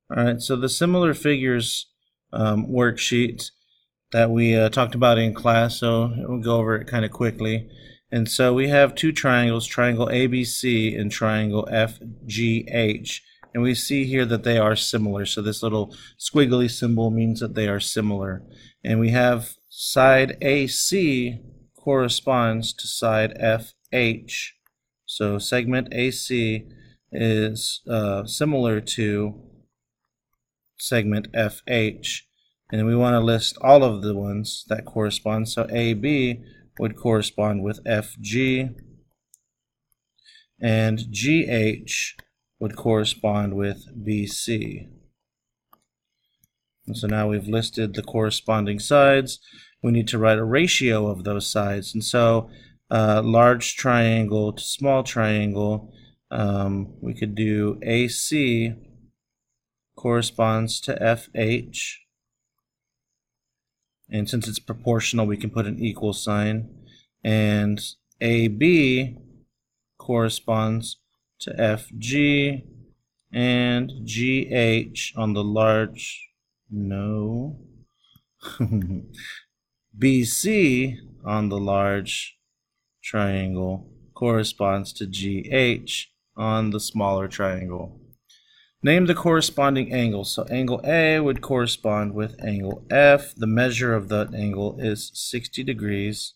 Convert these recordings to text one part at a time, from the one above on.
All right, so the similar figures worksheet that we talked about in class, so we'll go over it kind of quickly. And so we have two triangles, triangle ABC and triangle FGH. And we see here that they are similar. So this little squiggly symbol means that they are similar. And we have side AC corresponds to side FH. So segment AC is similar to segment FH. And we want to list all of the ones that correspond. So AB would correspond with FG, and GH would correspond with BC. And so now we've listed the corresponding sides. We need to write a ratio of those sides. And so large triangle to small triangle, we could do AC corresponds to FH. And since it's proportional, we can put an equal sign. And AB corresponds to FG, and GH on the large, no, BC on the large triangle corresponds to GH on the smaller triangle. Name the corresponding angle. So angle A would correspond with angle F. The measure of that angle is 60 degrees.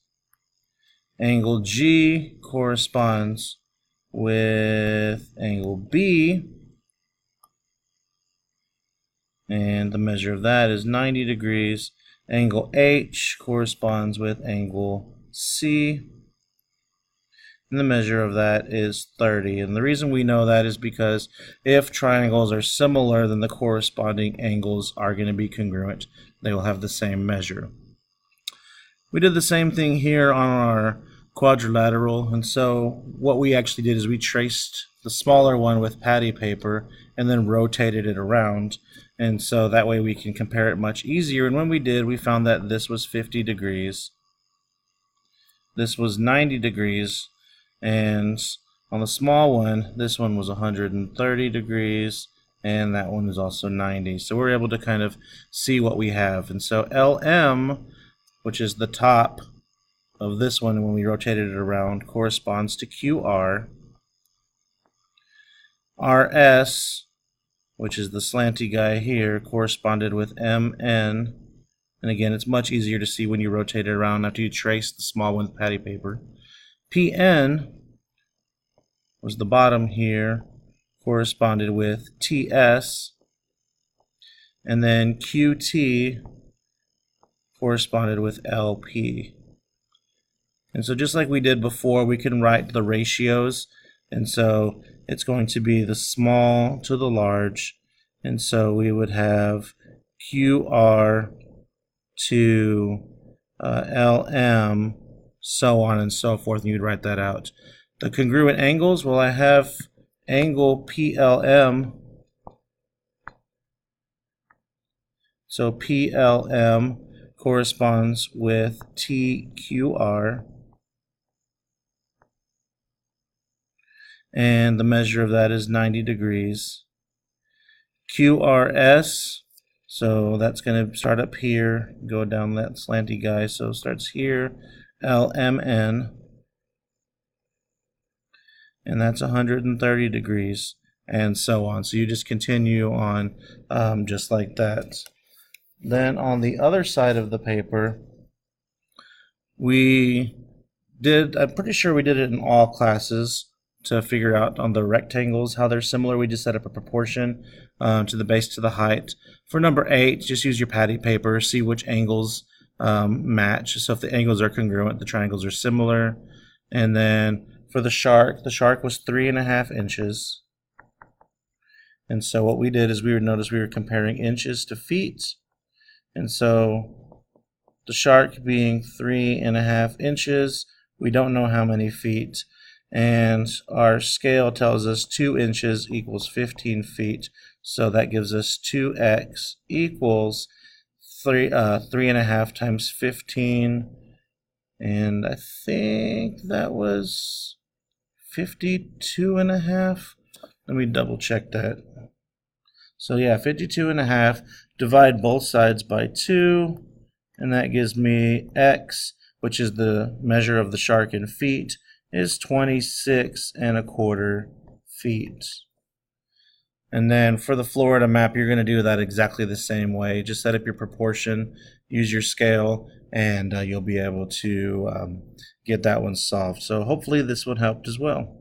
Angle G corresponds with angle B, and the measure of that is 90 degrees. Angle H corresponds with angle C, and the measure of that is 30. And the reason we know that is because if triangles are similar, then the corresponding angles are going to be congruent. They will have the same measure. We did the same thing here on our quadrilateral, and so what we actually did is we traced the smaller one with patty paper and then rotated it around, and so that way we can compare it much easier. And when we did, we found that this was 50 degrees, this was 90 degrees, and on the small one, this one was 130 degrees, and that one is also 90. So we're able to kind of see what we have. And so LM, which is the top of this one when we rotated it around, corresponds to QR. RS, which is the slanty guy here, corresponded with MN. And again, it's much easier to see when you rotate it around after you trace the small one with patty paper. PN was the bottom here, corresponded with TS. And then QT corresponded with LP. And so just like we did before, we can write the ratios. And so it's going to be the small to the large. And so we would have QR to LM, so on and so forth, and you'd write that out. The congruent angles, well, I have angle PLM. So PLM corresponds with TQR. And the measure of that is 90 degrees. QRS, so that's going to start up here, go down that slanty guy, so it starts here. LMN, and that's 130 degrees, and so on. So you just continue on just like that. Then on the other side of the paper, we did, I'm pretty sure we did it in all classes, to figure out on the rectangles how they're similar. We just set up a proportion to the base to the height. For number 8, just use your patty paper, see which angles match. So if the angles are congruent, the triangles are similar. And then for the shark was 3.5 inches. And so what we did is we would notice we were comparing inches to feet. And so the shark being 3.5 inches, we don't know how many feet. And our scale tells us 2 inches equals 15 feet. So that gives us 2x equals 3.5 times 15. And I think that was 52.5. Let me double check that. So yeah, 52.5, divide both sides by 2, and that gives me x, which is the measure of the shark in feet, is 26.25 feet. And then for the Florida map, you're going to do that exactly the same way. Just set up your proportion, use your scale, and you'll be able to get that one solved. So hopefully this one helped as well.